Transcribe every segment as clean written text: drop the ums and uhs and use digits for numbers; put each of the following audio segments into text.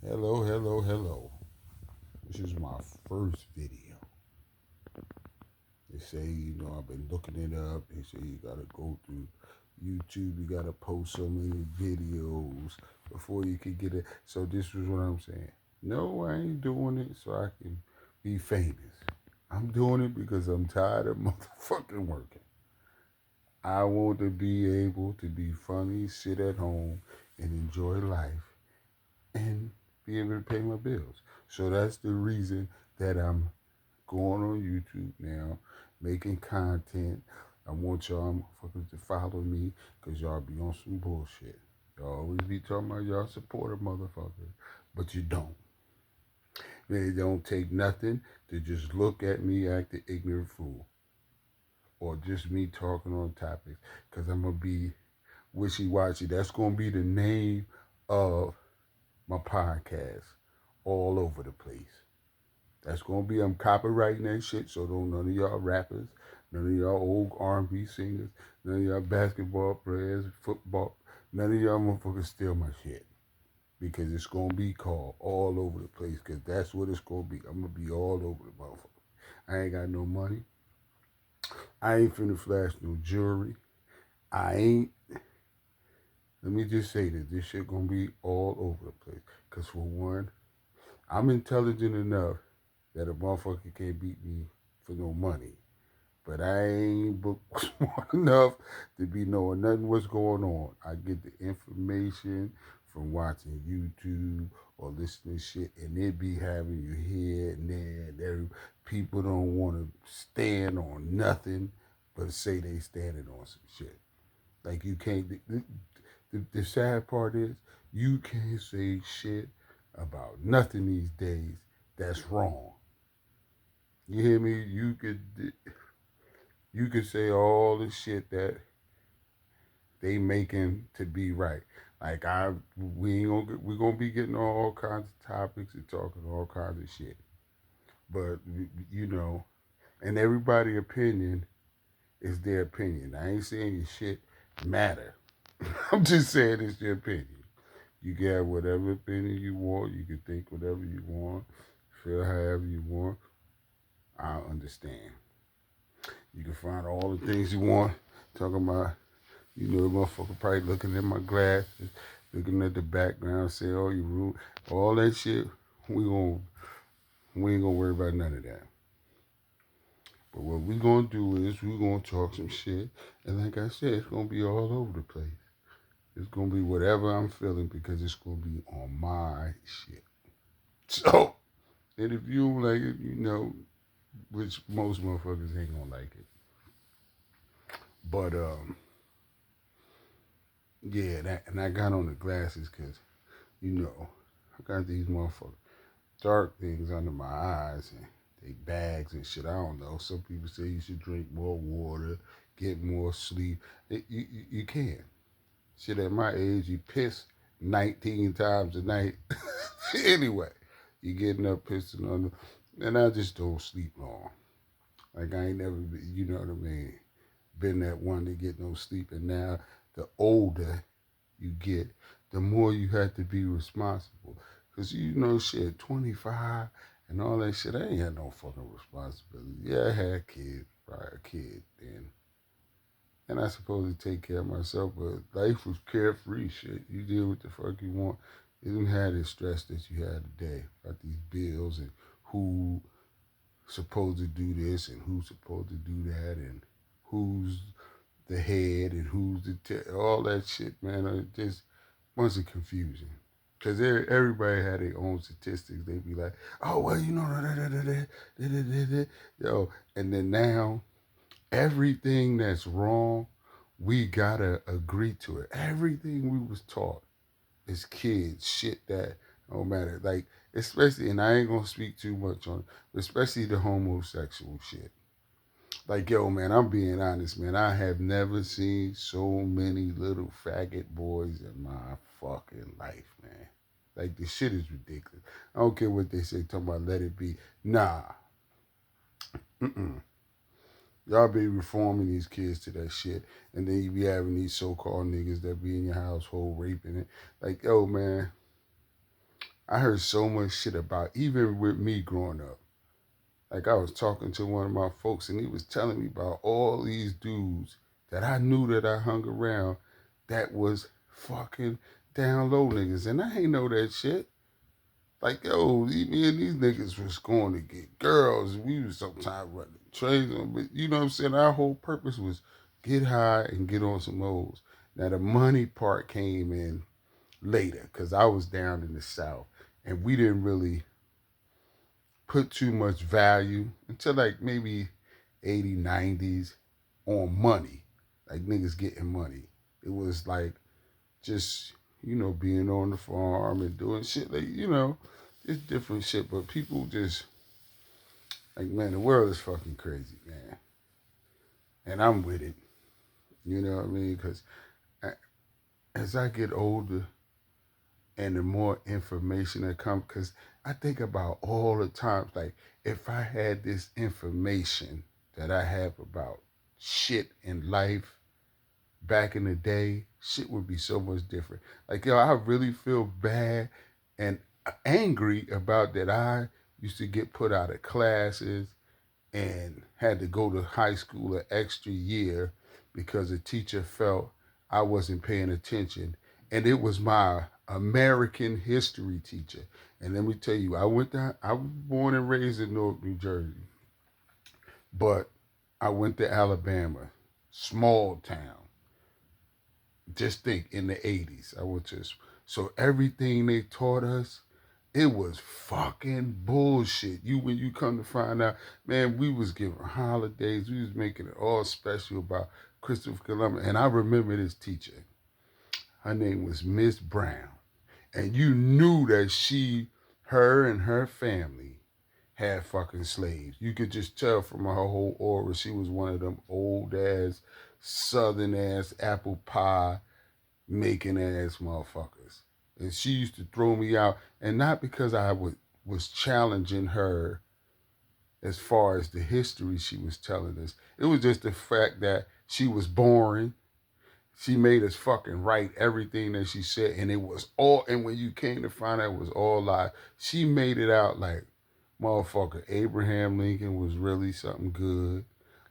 Hello, hello, hello. This is my first video. They say, I've been looking it up. They say you gotta go through YouTube, you gotta post so many videos before you can get it. So this was what I'm saying. No, I ain't doing it so I can be famous. I'm doing it because I'm tired of motherfucking working. I want to be able to be funny, sit at home, and enjoy life and be able to pay my bills. So that's the reason that I'm going on YouTube now, making content. I want y'all motherfuckers to follow me because y'all be on some bullshit. Y'all always be talking about y'all support a motherfucker, but you don't. It don't take nothing to just look at me act the ignorant fool or just me talking on topics because I'm going to be wishy-washy. That's going to be the name of my podcast all over the place. That's gonna be I'm copywriting that shit, so don't none of y'all rappers, none of y'all old R&B singers, none of y'all basketball players, football, none of y'all motherfuckers steal my shit because it's gonna be called all over the place because that's what it's gonna be. I'm gonna be all over the motherfucker. I ain't got no money. I ain't finna flash no jewelry. I ain't. Let me just say this shit gonna be all over the place. Cause for one, I'm intelligent enough that a motherfucker can't beat me for no money. But I ain't book smart enough to be knowing nothing what's going on. I get the information from watching YouTube or listening to shit, and it be having you here and there. And people don't want to stand on nothing but say they standing on some shit. Like you can't. The sad part is you can't say shit about nothing these days that's wrong. You hear me? You could say all the shit that they making to be right. Like we ain't we gonna be getting all kinds of topics and talking all kinds of shit. But you know, and everybody' opinion is their opinion. I ain't saying your shit matter. I'm just saying it's your opinion. You can have whatever opinion you want. You can think whatever you want. Feel however you want. I understand. You can find all the things you want. Talking about motherfucker probably looking at my glasses, looking at the background, saying, "Oh, you rude." All that shit, we gon' we ain't gonna worry about none of that. But what we gonna do is we gonna talk some shit, and like I said, it's gonna be all over the place. It's gonna be whatever I'm feeling because it's gonna be on my shit. So, and if you don't like it, which most motherfuckers ain't gonna like it. But yeah, and I got on the glasses because I got these motherfuckers dark things under my eyes and they bags and shit. I don't know. Some people say you should drink more water, get more sleep. You can. Shit, at my age, you piss 19 times a night. Anyway, you getting up pissing on the, and I just don't sleep long. Like I ain't never, been, you know what I mean, been that one to get no sleep. And now the older you get, the more you have to be responsible. Because shit, 25 and all that shit, I ain't had no fucking responsibility. Yeah, I had kids, probably a kid then. And I supposed to take care of myself, but life was carefree shit. You did what the fuck you want. You didn't have the stress that you had today about these bills and who supposed to do this and who's supposed to do that and who's the head and who's all that shit, man. Just bunch of confusion. Because everybody had their own statistics. They'd be like, oh, well, yo. And then now, everything that's wrong, we gotta agree to it. Everything we was taught as kids, shit that don't matter. Like, especially, and I ain't gonna speak too much on it, but especially the homosexual shit. Like, yo, man, I'm being honest, man. I have never seen so many little faggot boys in my fucking life, man. Like, the shit is ridiculous. I don't care what they say, talking about let it be. Nah. Mm-mm. Y'all be reforming these kids to that shit. And then you be having these so-called niggas that be in your household raping it. Like, yo, man, I heard so much shit about, even with me growing up. Like I was talking to one of my folks and he was telling me about all these dudes that I knew that I hung around that was fucking down low niggas. And I ain't know that shit. Like, yo, me and these niggas was going to get girls. We was sometimes running trains on, but you know what I'm saying? Our whole purpose was get high and get on some O's. Now the money part came in later because I was down in the South and we didn't really put too much value until like maybe 80s, 90s on money. Like niggas getting money. It was like just, being on the farm and doing shit like, just different shit. But people just like, man, the world is fucking crazy, man. And I'm with it. You know what I mean? Because as I get older and the more information that comes, because I think about all the times, like, if I had this information that I have about shit in life back in the day, shit would be so much different. Like, yo, I really feel bad and angry about that I used to get put out of classes and had to go to high school an extra year because a teacher felt I wasn't paying attention. And it was my American history teacher. And let me tell you, I was born and raised in Newark, New Jersey, but I went to Alabama, small town. Just think in the 80s, I went to, so everything they taught us, it was fucking bullshit. When you come to find out, man, we was giving holidays. We was making it all special about Christopher Columbus. And I remember this teacher. Her name was Miss Brown. And you knew that her and her family had fucking slaves. You could just tell from her whole aura. She was one of them old ass, southern ass apple pie making ass motherfuckers. And she used to throw me out, and not because I was challenging her as far as the history she was telling us. It was just the fact that she was boring. She made us fucking write everything that she said, and it was all. And when you came to find out, it was all lies. She made it out like, motherfucker, Abraham Lincoln was really something good.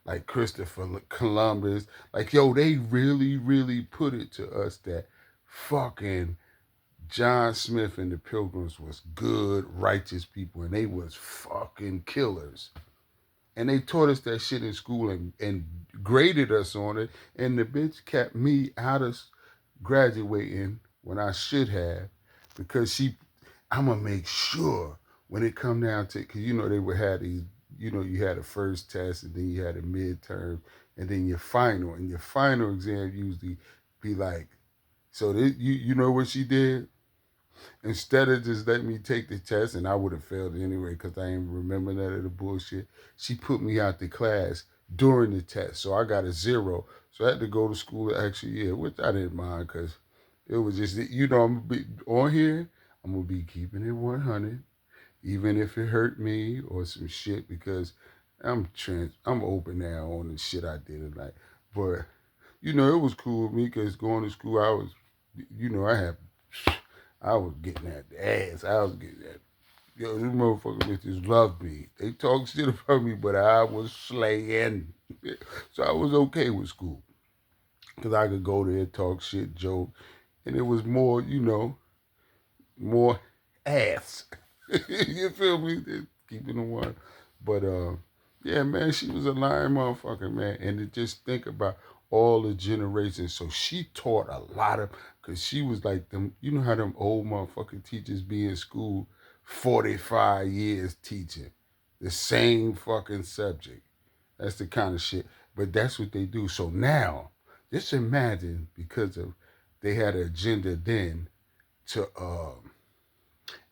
Like Christopher Columbus. Like, yo, they really, really put it to us that fucking John Smith and the Pilgrims was good, righteous people, and they was fucking killers. And they taught us that shit in school and graded us on it. And the bitch kept me out of graduating when I should have, because I'm gonna make sure when it come down to, because they would have these, you had a first test and then you had a midterm and then your final, and your final exam usually be like, so you know what she did? Instead of just letting me take the test, and I would have failed anyway because I ain't remember none of the bullshit, she put me out the class during the test. So I got a 0. So I had to go to school the extra year, which I didn't mind because it was just, I'm going to be on here, I'm going to be keeping it 100, even if it hurt me or some shit, because I'm open now on the shit I did in life. But, it was cool with me because going to school, I was, I was getting that ass. I was getting that. Yo, these motherfuckers bitches loved me. They talk shit about me, but I was slaying. So I was okay with school. Because I could go there, talk shit, joke. And it was more, more ass. You feel me? Keeping the one. But yeah, man, she was a lying motherfucker, man. And to just think about all the generations. So she taught a lot of, because she was like them, you know how them old motherfucking teachers be in school 45 years teaching the same fucking subject. That's the kind of shit. But that's what they do. So now, just imagine, because of they had an agenda then to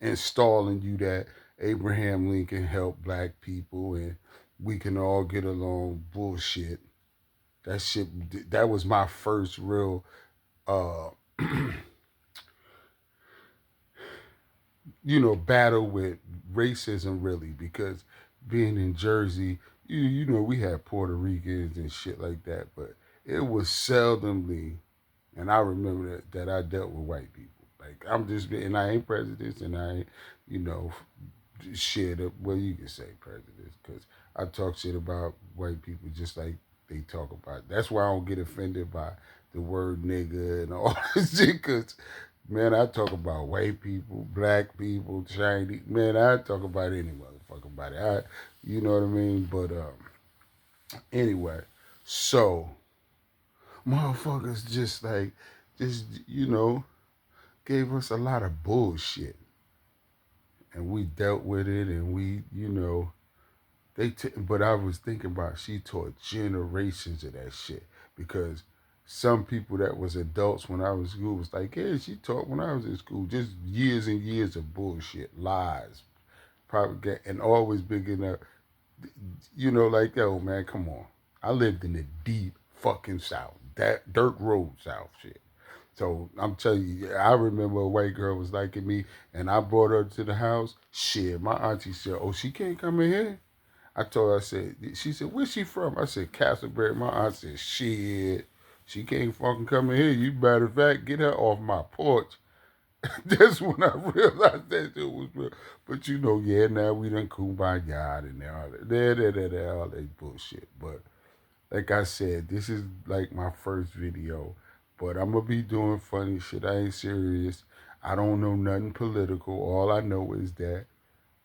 installing you that Abraham Lincoln helped black people and we can all get along bullshit. That shit, that was my first real, uh, battle with racism, really, because being in Jersey, we had Puerto Ricans and shit like that, but it was seldomly, and I remember that I dealt with white people. Like I'm just, and I ain't prejudiced, and I ain't, you know, shit. Well, you can say prejudice because I talk shit about white people just like they talk about. That's why I don't get offended by the word nigga and all this shit. Because man, I talk about white people, black people, Chinese. Man, I talk about any motherfucking body. You know what I mean. But anyway, so motherfuckers just like just gave us a lot of bullshit, and we dealt with it, and we but I was thinking about she taught generations of that shit because some people that was adults when I was in school was like, yeah, she taught when I was in school, just years and years of bullshit, lies, propaganda, and always bigging up, like, yo, man, come on. I lived in the deep fucking South, that dirt road South shit. So I'm telling you, I remember a white girl was liking me, and I brought her to the house. Shit, my auntie said, "Oh, she can't come in here." I told her, I said, she said, "Where's she from?" I said, "Castleberry." My aunt said, "Shit, she can't fucking come in here. You matter of fact, get her off my porch." That's when I realized that it was real. But yeah, now we done kumbaya and all that bullshit. But like I said, this is like my first video. But I'm gonna be doing funny shit. I ain't serious. I don't know nothing political. All I know is that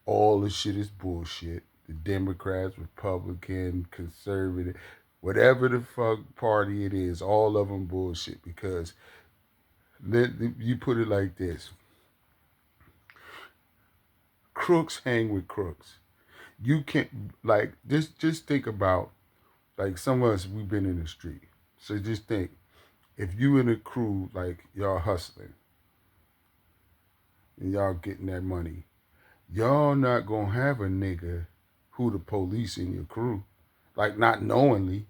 all the shit is bullshit. The Democrats, Republican, conservative, whatever the fuck party it is, all of them bullshit because you put it like this. Crooks hang with crooks. You can't, like, just think about, like, some of us, we've been in the street. So just think, if you in a crew, like, y'all hustling and y'all getting that money, y'all not gonna have a nigga who the police in your crew. Like, not knowingly.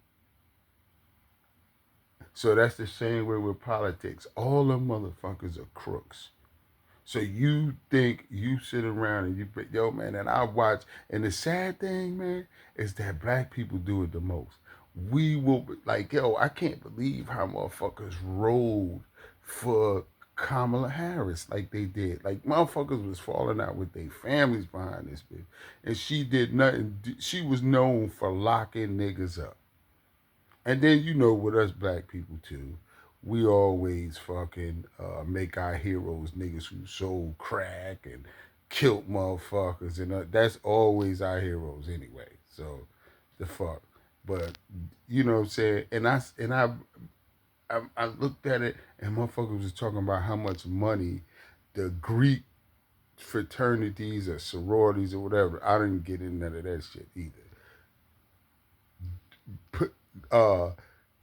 So that's the same way with politics. All them motherfuckers are crooks. So you think you sit around and yo, man, and I watch, and the sad thing, man, is that black people do it the most. We will, like, yo, I can't believe how motherfuckers rolled for Kamala Harris like they did. Like, motherfuckers was falling out with their families behind this bitch. And she did nothing. She was known for locking niggas up. And then with us black people too, we always fucking make our heroes niggas who sold crack and killed motherfuckers, and that's always our heroes anyway. So the fuck, but you know what I'm saying. And I looked at it, and motherfuckers was talking about how much money the Greek fraternities or sororities or whatever. I didn't get in none of that shit either. Put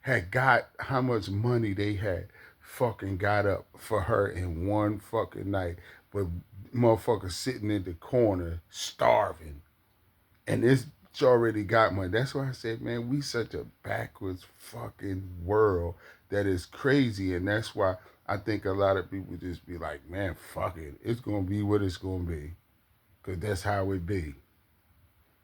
had got how much money they had fucking got up for her in one fucking night, but motherfucker sitting in the corner starving, and this already got money. That's why I said, man, we such a backwards fucking world that is crazy, and that's why I think a lot of people just be like, man, fuck it, it's gonna be what it's gonna be, cause that's how it be.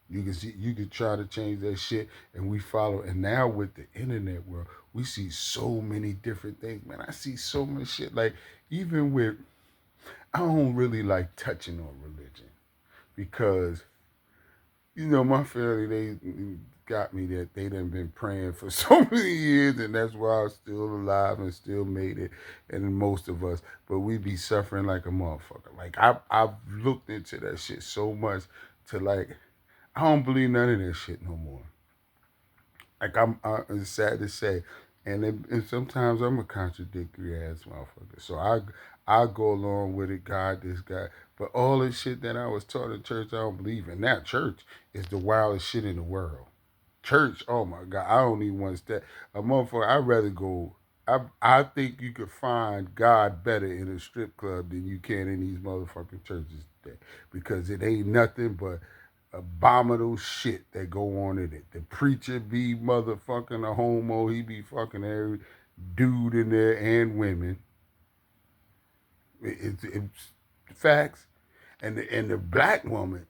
You can see, you can try to change that shit, and we follow. And now with the internet world, we see so many different things. Man, I see so much shit. Like even with, I don't really like touching on religion because my family they got me that they done been praying for so many years, and that's why I'm still alive and still made it. And most of us, but we be suffering like a motherfucker. Like I've looked into that shit so much to like I don't believe none of that shit no more. Like it's sad to say, and sometimes I'm a contradictory ass motherfucker. So I go along with it. God, this guy, but all the shit that I was taught in church, I don't believe in. That church is the wildest shit in the world. Church, oh my god, I don't even want to stay. A motherfucker, I'd rather go. I think you could find God better in a strip club than you can in these motherfucking churches today, because it ain't nothing but abominable shit that go on in it. The preacher be motherfucking a homo. He be fucking every dude in there and women. It's facts. And the black woman,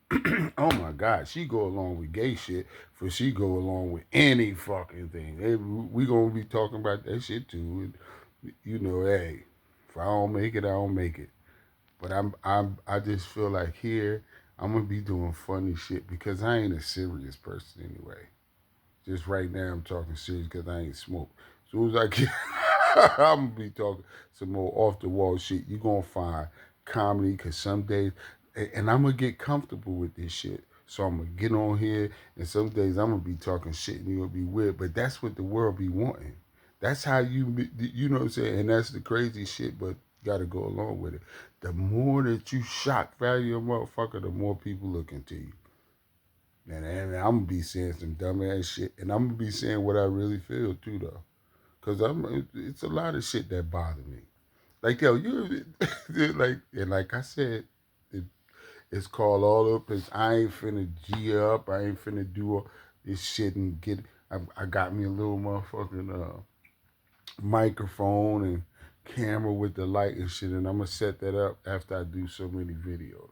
oh my God, she go along with gay shit for she go along with any fucking thing. We gonna be talking about that shit too. And, hey, If I don't make it, I don't make it. But I just feel like here I'm gonna be doing funny shit because I ain't a serious person anyway. Just right now I'm talking serious because I ain't smoke. As soon as I get, I'm gonna be talking some more off the wall shit. You gonna find comedy because some days, and I'm gonna get comfortable with this shit. So I'm gonna get on here, and some days I'm gonna be talking shit, and you'll be weird. But that's what the world be wanting. That's how you know what I'm saying, and that's the crazy shit. But got to go along with it. The more that you shock value a motherfucker, the more people look into you. And I'm gonna be saying some dumbass shit, and I'm gonna be saying what I really feel too, though, cause it's a lot of shit that bother me. Like yo, you like and like I said, it, it's called all up. I ain't finna G up. I ain't finna do all this shit and get. I got me a little motherfucking microphone and camera with the light and shit, and I'm gonna set that up after I do so many videos.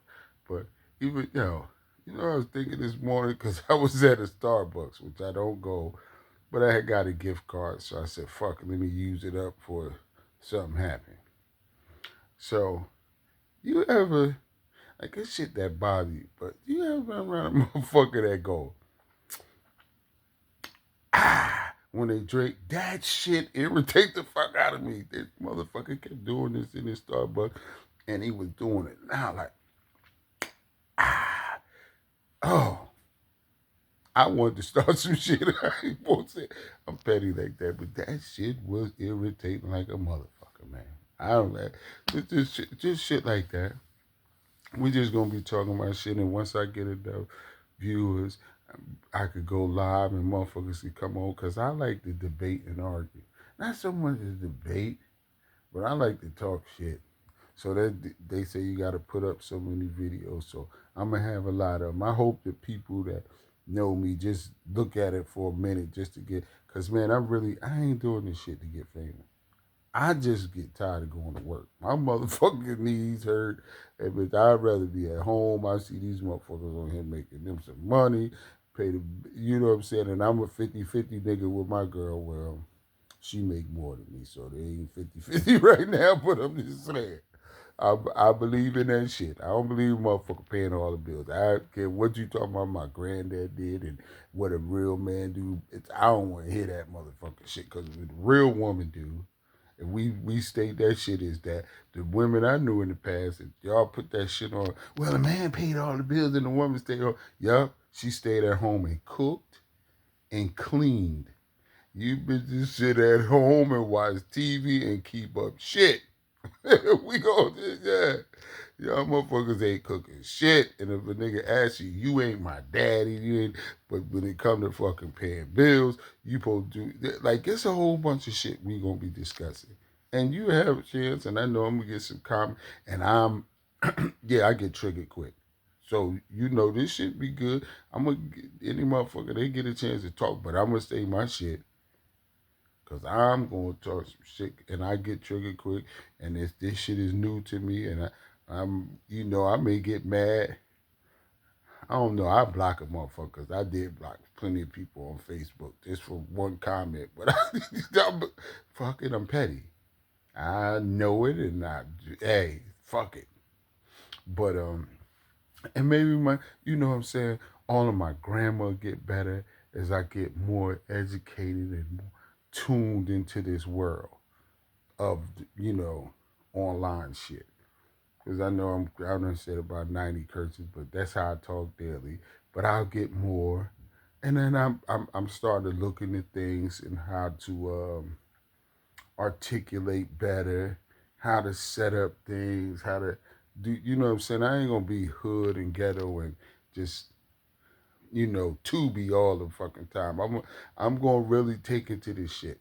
But even I was thinking this morning because I was at a Starbucks, which I don't go, but I had got a gift card, so I said, "Fuck, it, let me use it up for something happen." So you ever like this shit that bother you, but you ever been around a motherfucker that go, when they drink, that shit irritate the fuck out of me. This motherfucker kept doing this in his Starbucks, and he was doing it now like, ah, oh, I wanted to start some shit. I ain't supposed to say I'm petty like that, but that shit was irritating like a motherfucker, man. I don't know. Just shit like that. We just gonna be talking about shit, and once I get enough viewers, I could go live and motherfuckers could come on because I like to debate and argue. Not so much as debate, but I like to talk shit. So that they say you got to put up so many videos. So I'm gonna have a lot of them. I hope that people that know me just look at it for a minute just to get. Cause man, I ain't doing this shit to get famous. I just get tired of going to work. My motherfucking knees hurt. But I'd rather be at home. I see these motherfuckers on here making them some money, pay the, you know what I'm saying? And I'm a 50-50 nigga with my girl. Well, she make more than me, so they ain't 50-50 right now, but I'm just saying. I believe in that shit. I don't believe motherfucker paying all the bills. I don't care what you talking about my granddad did and what a real man do. I don't want to hear that motherfucking shit because what a real woman do, and we state that shit is that the women I knew in the past, if y'all put that shit on, well, the man paid all the bills and the woman stayed home. Yup, she stayed at home and cooked and cleaned. You bitches sit at home and watch TV and keep up shit. We go, yeah. Y'all motherfuckers ain't cooking shit. And if a nigga asks you, you ain't my daddy, you ain't. But when it come to fucking paying bills, you supposed to do, like, it's a whole bunch of shit we gonna be discussing. And you have a chance, and I know I'm gonna get some comment, and yeah, I get triggered quick. So, this shit be good. I'm gonna get any motherfucker, they get a chance to talk, but I'm gonna say my shit. Cause I'm gonna talk some shit, and I get triggered quick, and this shit is new to me, and I may get mad. I don't know. I block a motherfucker. I did block plenty of people on Facebook just for one comment, but fuck it, I'm petty. I know it, and hey, fuck it. But and maybe you know what I'm saying. All of my grammar get better as I get more educated and more tuned into this world of online shit. Because I done said about 90 curses, but that's how I talk daily. But I'll get more, and then I'm starting to look into things and how to articulate better, how to set up things, how to do. You know what I'm saying? I ain't gonna be hood and ghetto and just to be all the fucking time. I'm gonna really take into this shit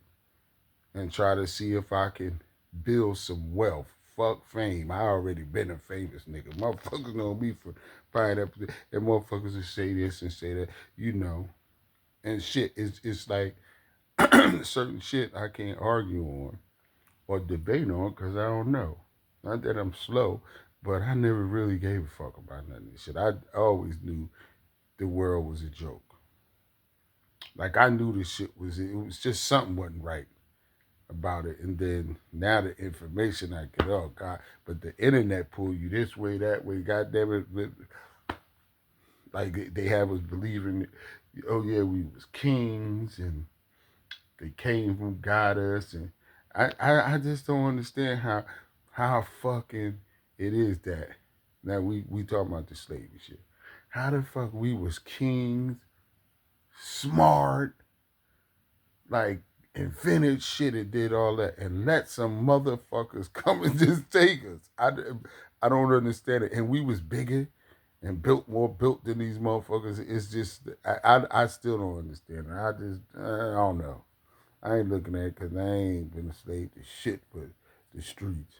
and try to see if I can build some wealth. Fuck fame. I already been a famous nigga. Motherfuckers know me for pineapple. And motherfuckers will say this and say that, And shit, it's like certain shit I can't argue on or debate on because I don't know. Not that I'm slow, but I never really gave a fuck about none of this shit. I always knew the world was a joke. Like I knew this shit it was just something wasn't right about it. And then now the information I get, oh God, but the internet pull you this way, that way, God damn it. Like they have us believing, oh yeah, we was kings and they came from goddess, and I just don't understand how fucking it is that now we talking about the slavery shit. How the fuck we was kings, smart, like invented shit and did all that, and let some motherfuckers come and just take us. I don't understand it. And we was bigger and built more built than these motherfuckers. It's just I still don't understand it. I don't know. I ain't looking at it because I ain't been a slave to shit but the streets.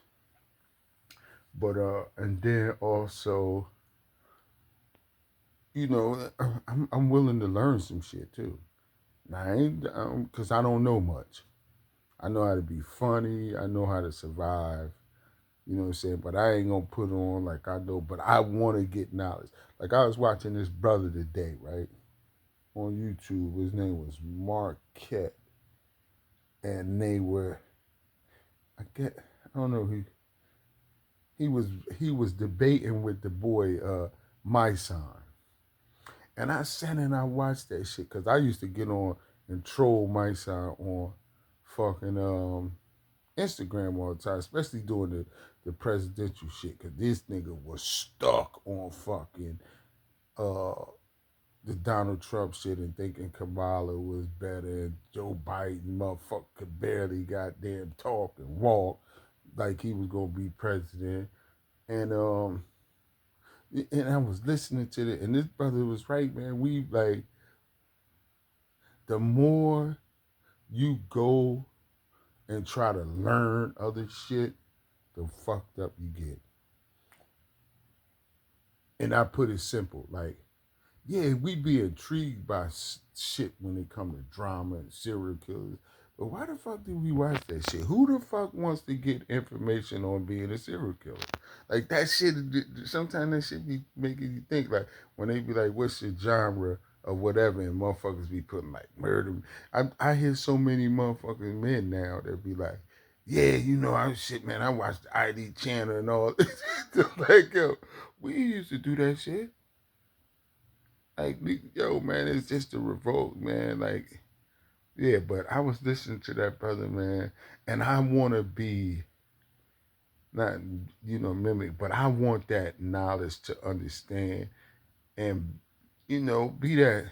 But and then also, you know, I'm willing to learn some shit too. Now I ain't because I don't know much. I know how to be funny. I know how to survive. You know what I'm saying? But I ain't gonna put on like I know. But I want to get knowledge. Like I was watching this brother today, right, on YouTube. His name was Marquette, and they were I don't know he was he was debating with the boy my son, and I sat and I watched that shit because I used to get on and troll my son on fucking Instagram all the time, especially doing the presidential shit, because this nigga was stuck on fucking uh the Donald Trump shit and thinking Kamala was better and Joe Biden motherfucker could barely goddamn talk and walk like he was gonna be president. And I was listening to it, and this brother was right, man. We like the more you go and try to learn other shit, the fucked up you get. And I put it simple, like, yeah, we be intrigued by shit when it come to drama and serial killers. But why the fuck do we watch that shit? Who the fuck wants to get information on being a serial killer? Like that shit, sometimes that shit be making you think, like, when they be like, what's your genre or whatever, and motherfuckers be putting like murder. I hear so many motherfucking men now that be like, yeah, you know, I shit, man, I watched the ID channel and all. Like, yo, we used to do that shit. Like, yo, man, it's just a revolt, man. Like, yeah, but I was listening to that brother, man, and I want to be not, you know, mimic, but I want that knowledge to understand and, you know, be that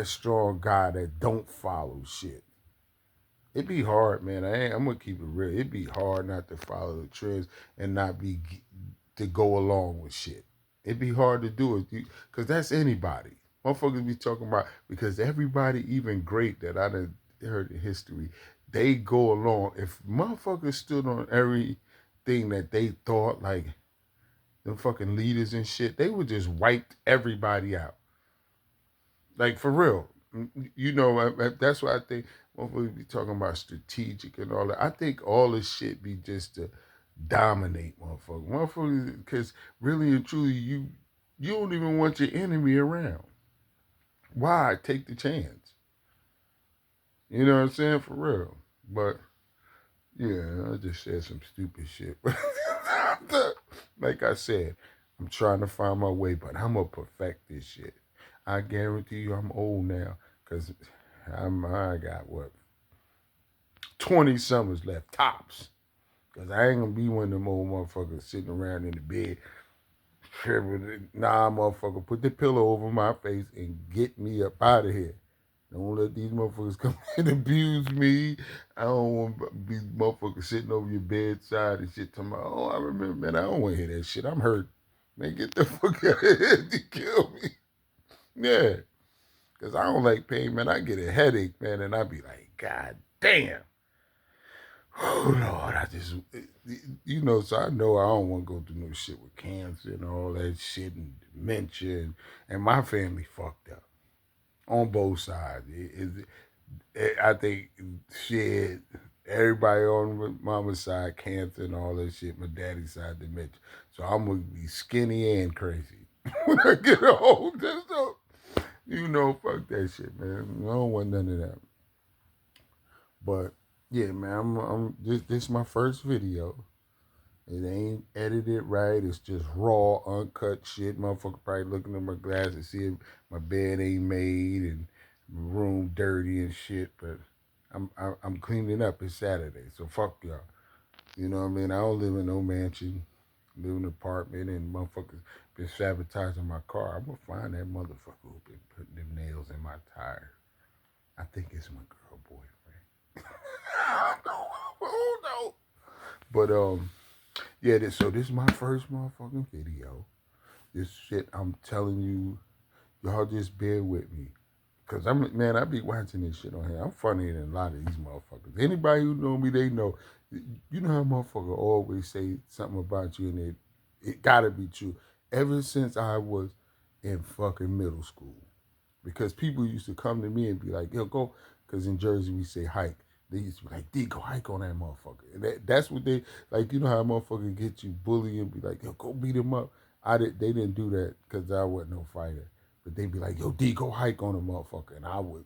strong guy that don't follow shit. It be hard, man. I'm gonna keep it real. It be hard not to follow the trends and not be to go along with shit. It'd be hard to do it because that's anybody. Motherfuckers be talking about because everybody, even great that I done heard in history, they go along. If motherfuckers stood on everything that they thought, like them fucking leaders and shit, they would just wipe everybody out. Like for real. You know, that's why I think motherfuckers be talking about strategic and all that. I think all this shit be just to dominate motherfuckers, because really and truly, you don't even want your enemy around. Why take the chance? You know what I'm saying? For real. But yeah, I just said some stupid shit. Like I said, I'm trying to find my way, but I'm gonna perfect this shit. I guarantee you, I'm old now, cause I got what 20 summers left tops. Cause I ain't gonna be one of them old motherfuckers sitting around in the bed. Nah, motherfucker, put the pillow over my face and get me up out of here. Don't let these motherfuckers come and abuse me. I don't want these motherfuckers sitting over your bedside and shit talking about, oh, I remember, man, I don't want to hear that shit. I'm hurt. Man, get the fuck out of here to kill me. Yeah. Because I don't like pain, man. I get a headache, man, and I be like, God damn. Oh Lord, I just, you know, so I know I don't want to go through no shit with cancer and all that shit and dementia, and my family fucked up on both sides. I think shit, everybody on mama's side cancer and all that shit. My daddy's side dementia, so I'm gonna be skinny and crazy when I get old. So, you know, fuck that shit, man. I don't want none of that, but. Yeah, man, this my first video. It ain't edited right. It's just raw, uncut shit. Motherfucker probably looking at my glass and see if my bed ain't made and my room dirty and shit. But I'm cleaning up. It's Saturday, so fuck y'all. You know what I mean? I don't live in no mansion. I live in an apartment, and motherfuckers been sabotaging my car. I'm gonna find that motherfucker who been putting them nails in my tires. I think it's my girl boyfriend. I don't know. I don't know. But yeah. This is my first motherfucking video. This shit, I'm telling you, y'all just bear with me. Cause man, I be watching this shit on here. I'm funnier than a lot of these motherfuckers. Anybody who know me, they know. You know how motherfucker always say something about you, and it gotta be true. Ever since I was in fucking middle school, because people used to come to me and be like, "Yo, go," because in Jersey we say hike. They used to be like, "D, go hike on that motherfucker." And that's what they like. You know how a motherfucker get you bully and be like, "Yo, go beat him up." They didn't do that because I wasn't no fighter. But they'd be like, "Yo, D, go hike on a motherfucker," and I would,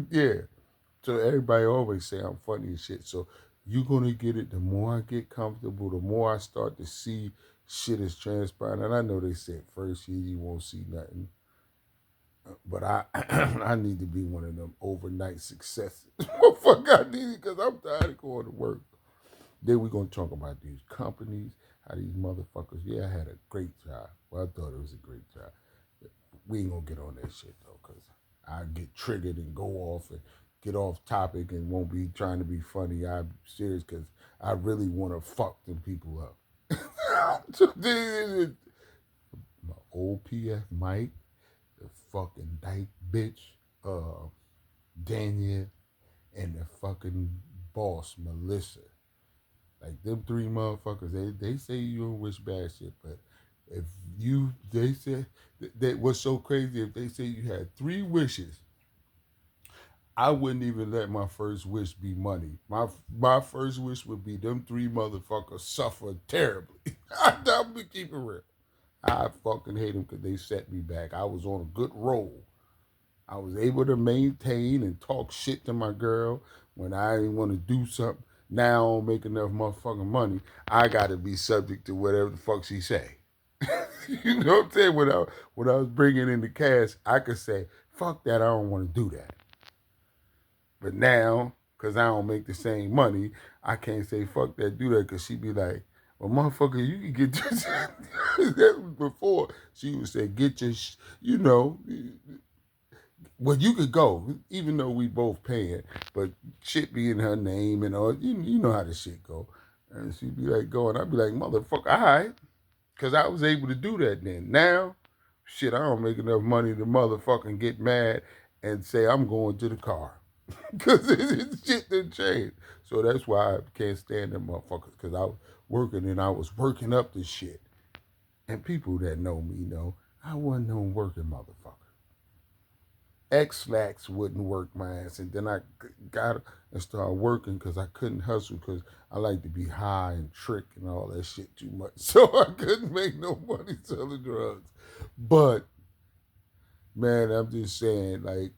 yeah. So everybody always say I'm funny as shit. So you gonna get it. The more I get comfortable, the more I start to see shit is transpiring. And I know they said first year you won't see nothing. But I I need to be one of them overnight successes. Fuck, I need it because I'm tired of going to work. Then we're gonna talk about these companies, how these motherfuckers. Yeah, I had a great job. Well, I thought it was a great job. We ain't gonna get on that shit though, cause I get triggered and go off and get off topic and won't be trying to be funny. I'm serious because I really want to fuck them people up. So this is my old PF Mike, the fucking dyke bitch, Daniel, and the fucking boss, Melissa. Like them three motherfuckers, they say you don't wish bad shit, but if they said that was so crazy. If they say you had three wishes, I wouldn't even let my first wish be money. My first wish would be them three motherfuckers suffer terribly. I'm be keeping real. I fucking hate them because they set me back. I was on a good roll. I was able to maintain and talk shit to my girl when I didn't want to do something. Now I don't make enough motherfucking money. I gotta be subject to whatever the fuck she say. You know what I'm saying? When I was bringing in the cash, I could say, "Fuck that, I don't want to do that." But now, cause I don't make the same money, I can't say fuck that, do that, cause she be like, "Well, motherfucker, you can get this." That was before she would say, "Get your, you know." Well, you could go, even though we both paying, but shit be in her name and all. You know how the shit go. And she'd be like, go, and I'd be like, motherfucker, all right. Because I was able to do that then. Now, shit, I don't make enough money to motherfucking get mad and say I'm going to the car. Because shit didn't change. So that's why I can't stand them motherfuckers. Because I was working and I was working up this shit. And people that know me know I wasn't no working motherfucker. X-Lax wouldn't work my ass. And then I got and started working because I couldn't hustle because I like to be high and trick and all that shit too much. So I couldn't make no money selling drugs. But, man, I'm just saying, like,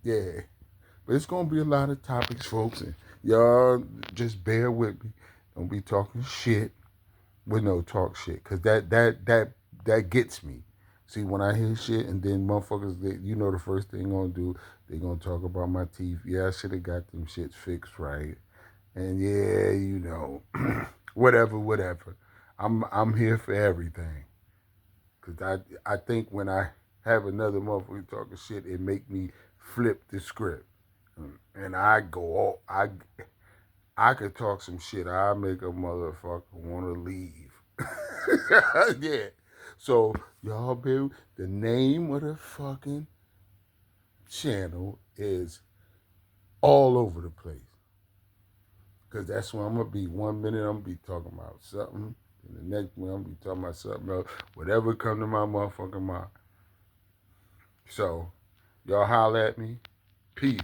yeah. But it's going to be a lot of topics, folks. And y'all just bear with me. Don't be talking shit with no talk shit. Because that gets me. See, when I hear shit and then motherfuckers, you know the first thing gonna do, they gonna talk about my teeth. Yeah, I should have got them shits fixed right. And yeah, you know, whatever. I'm here for everything. Cause I think when I have another motherfucker talking shit, it make me flip the script. And I go all I could talk some shit. I make a motherfucker wanna leave. Yeah. So y'all be the name of the fucking channel is all over the place. Cause that's where I'm gonna be. 1 minute I'm gonna be talking about something. And the next one I'm gonna be talking about something else. Whatever come to my motherfucking mind. So y'all holler at me. Peace.